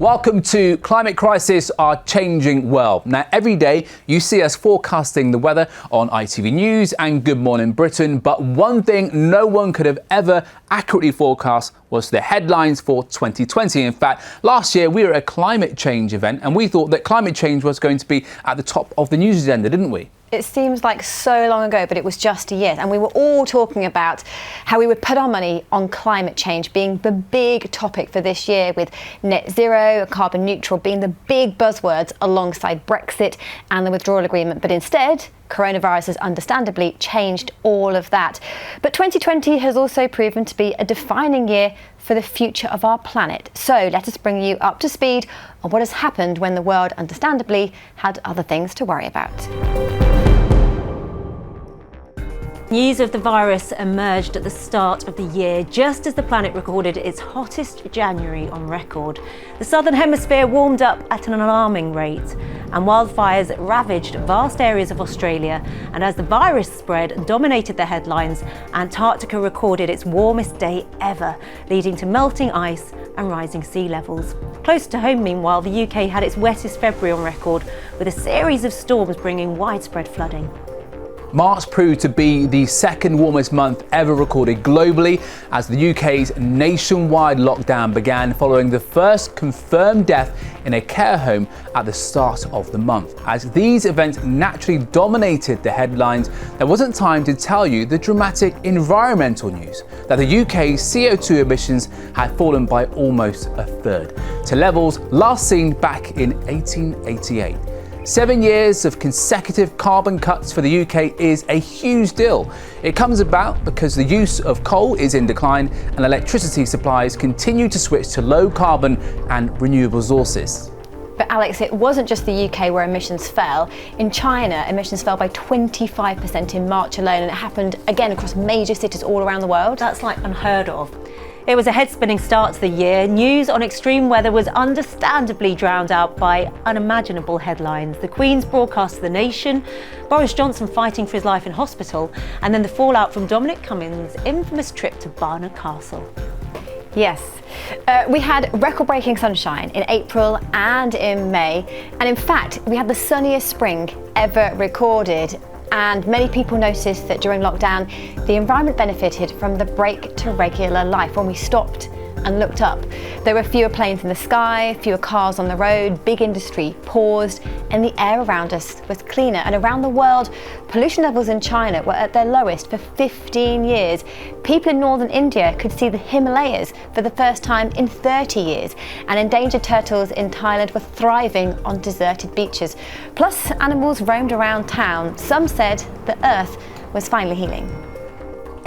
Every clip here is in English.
Welcome to Climate Crisis, Our Changing World. Now, every day you see us forecasting the weather on ITV News and Good Morning Britain, but one thing no one could have ever accurately forecast was the headlines for 2020. In fact, last year we were at a climate change event and we thought that climate change was going to be at the top of the news agenda, didn't we? It seems like so long ago, but it was just a year. And we were all talking about how we would put our money on climate change being the big topic for this year, with net zero, carbon neutral being the big buzzwords alongside Brexit and the withdrawal agreement. But instead, coronavirus has understandably changed all of that. But 2020 has also proven to be a defining year for the future of our planet. So let us bring you up to speed on what has happened when the world understandably had other things to worry about. News of the virus emerged at the start of the year, just as the planet recorded its hottest January on record. The southern hemisphere warmed up at an alarming rate, and wildfires ravaged vast areas of Australia. And as the virus spread, dominated the headlines, Antarctica recorded its warmest day ever, leading to melting ice and rising sea levels. Close to home, meanwhile, the UK had its wettest February on record, with a series of storms bringing widespread flooding. March proved to be the second warmest month ever recorded globally as the UK's nationwide lockdown began following the first confirmed death in a care home at the start of the month. As these events naturally dominated the headlines, there wasn't time to tell you the dramatic environmental news that the UK's CO2 emissions had fallen by almost a third, to levels last seen back in 1888. 7 years of consecutive carbon cuts for the UK is a huge deal. It comes about because the use of coal is in decline and electricity supplies continue to switch to low carbon and renewable sources. But Alex, it wasn't just the UK where emissions fell. In China, emissions fell by 25% in March alone, and it happened again across major cities all around the world. That's like unheard of. It was a head-spinning start to the year. News on extreme weather was understandably drowned out by unimaginable headlines. The Queen's broadcast to the nation, Boris Johnson fighting for his life in hospital, and then the fallout from Dominic Cummings' infamous trip to Barnard Castle. Yes. We had record-breaking sunshine in April and in May, and in fact we had the sunniest spring ever recorded. And many people noticed that during lockdown, the environment benefited from the break to regular life when we stopped and looked up. There were fewer planes in the sky, fewer cars on the road, big industry paused, and the air around us was cleaner. And around the world, pollution levels in China were at their lowest for 15 years. People in northern India could see the Himalayas for the first time in 30 years. And endangered turtles in Thailand were thriving on deserted beaches. Plus, animals roamed around town. Some said the earth was finally healing.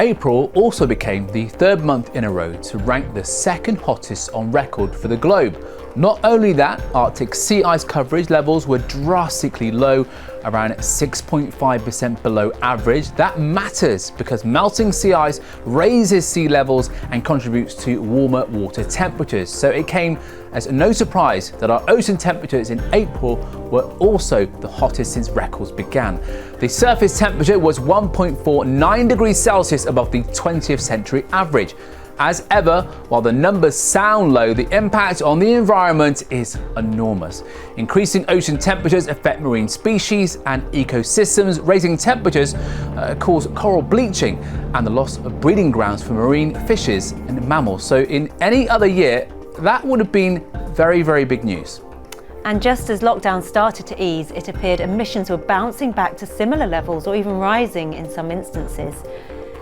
April also became the third month in a row to rank the second hottest on record for the globe. Not only that, Arctic sea ice coverage levels were drastically low, around 6.5% below average. That matters because melting sea ice raises sea levels and contributes to warmer water temperatures. So it came as no surprise that our ocean temperatures in April were also the hottest since records began. The surface temperature was 1.49 degrees Celsius above the 20th century average. As ever, while the numbers sound low, the impact on the environment is enormous. Increasing ocean temperatures affect marine species and ecosystems. Raising temperatures cause coral bleaching and the loss of breeding grounds for marine fishes and mammals. So in any other year, that would have been very, very big news. And just as lockdown started to ease, it appeared emissions were bouncing back to similar levels or even rising in some instances.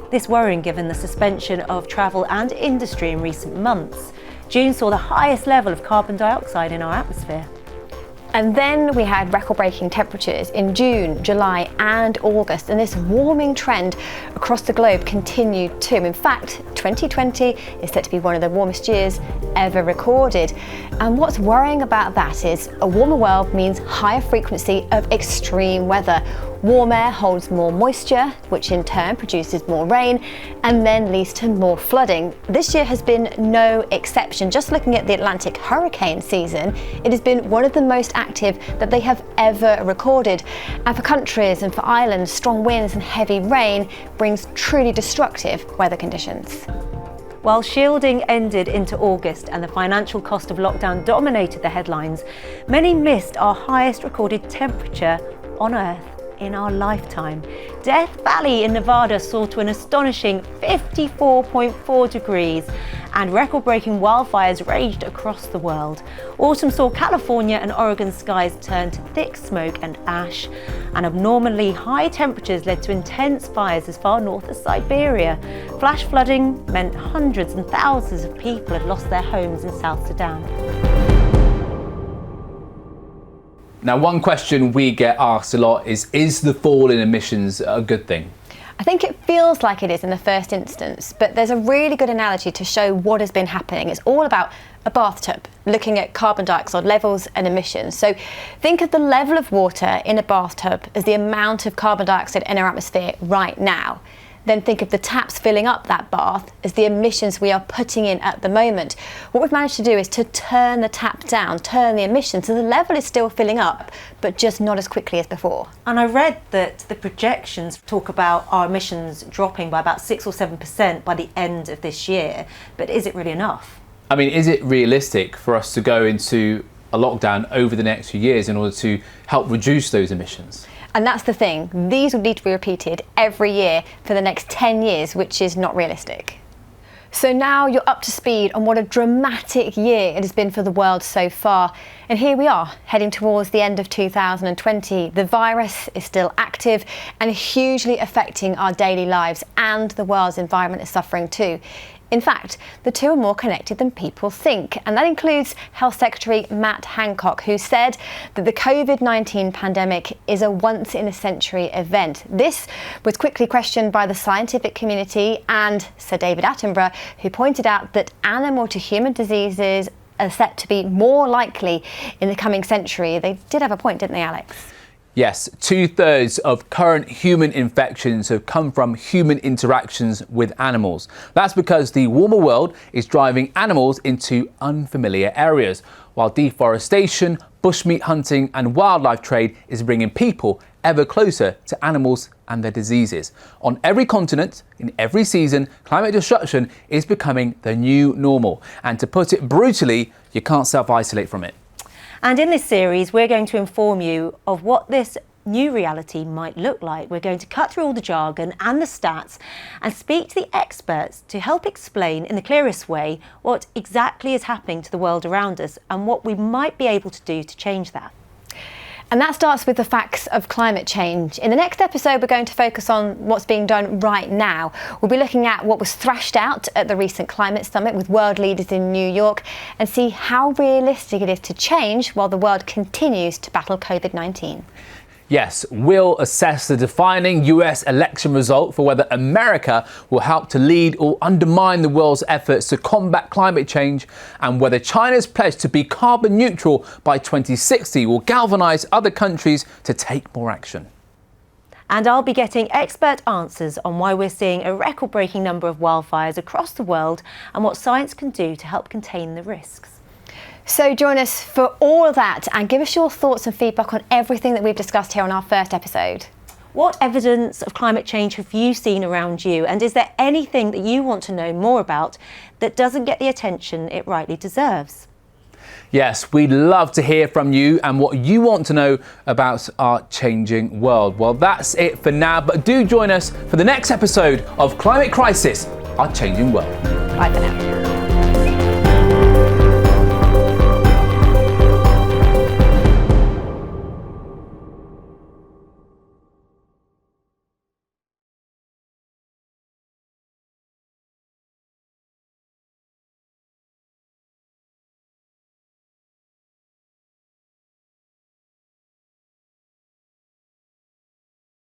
This worrying given the suspension of travel and industry in recent months. June saw the highest level of carbon dioxide in our atmosphere. And then we had record-breaking temperatures in June, July and August, and this warming trend across the globe continued too. In fact, 2020 is set to be one of the warmest years ever recorded. And what's worrying about that is a warmer world means higher frequency of extreme weather. Warm air holds more moisture, which in turn produces more rain and then leads to more flooding. This year has been no exception. Just looking at the Atlantic hurricane season, it has been one of the most active that they have ever recorded. And for countries and for islands, strong winds and heavy rain brings truly destructive weather conditions. While shielding ended into August and the financial cost of lockdown dominated the headlines, many missed our highest recorded temperature on Earth in our lifetime. Death Valley in Nevada saw to an astonishing 54.4 degrees, and record-breaking wildfires raged across the world. Autumn saw California and Oregon skies turn to thick smoke and ash, and abnormally high temperatures led to intense fires as far north as Siberia. Flash flooding meant hundreds and thousands of people had lost their homes in South Sudan. Now, one question we get asked a lot is the fall in emissions a good thing? I think it feels like it is in the first instance, but there's a really good analogy to show what has been happening. It's all about a bathtub, looking at carbon dioxide levels and emissions. So think of the level of water in a bathtub as the amount of carbon dioxide in our atmosphere right now. Then think of the taps filling up that bath as the emissions we are putting in at the moment. What we've managed to do is to turn the tap down, turn the emissions, so the level is still filling up, but just not as quickly as before. And I read that the projections talk about our emissions dropping by about 6 or 7% by the end of this year. But is it really enough? I mean, is it realistic for us to go into a lockdown over the next few years in order to help reduce those emissions? And that's the thing, these will need to be repeated every year for the next 10 years, which is not realistic. So now you're up to speed on what a dramatic year it has been for the world so far. And here we are, heading towards the end of 2020. The virus is still active and hugely affecting our daily lives, and the world's environment is suffering too. In fact, the two are more connected than people think, and that includes Health Secretary Matt Hancock, who said that the COVID-19 pandemic is a once-in-a-century event. This was quickly questioned by the scientific community and Sir David Attenborough, who pointed out that animal-to-human diseases are set to be more likely in the coming century. They did have a point, didn't they, Alex? Yes, 2/3 of current human infections have come from human interactions with animals. That's because the warmer world is driving animals into unfamiliar areas, while deforestation, bushmeat hunting and wildlife trade is bringing people ever closer to animals and their diseases. On every continent, in every season, climate destruction is becoming the new normal. And to put it brutally, you can't self-isolate from it. And in this series, we're going to inform you of what this new reality might look like. We're going to cut through all the jargon and the stats and speak to the experts to help explain in the clearest way what exactly is happening to the world around us and what we might be able to do to change that. And that starts with the facts of climate change. In the next episode, we're going to focus on what's being done right now. We'll be looking at what was thrashed out at the recent climate summit with world leaders in New York and see how realistic it is to change while the world continues to battle COVID-19. Yes, we'll assess the defining US election result for whether America will help to lead or undermine the world's efforts to combat climate change, and whether China's pledge to be carbon neutral by 2060 will galvanise other countries to take more action. And I'll be getting expert answers on why we're seeing a record-breaking number of wildfires across the world and what science can do to help contain the risks. So join us for all of that and give us your thoughts and feedback on everything that we've discussed here on our first episode. What evidence of climate change have you seen around you? And is there anything that you want to know more about that doesn't get the attention it rightly deserves? Yes, we'd love to hear from you and what you want to know about our changing world. Well, that's it for now, but do join us for the next episode of Climate Crisis, Our Changing World. Bye for now.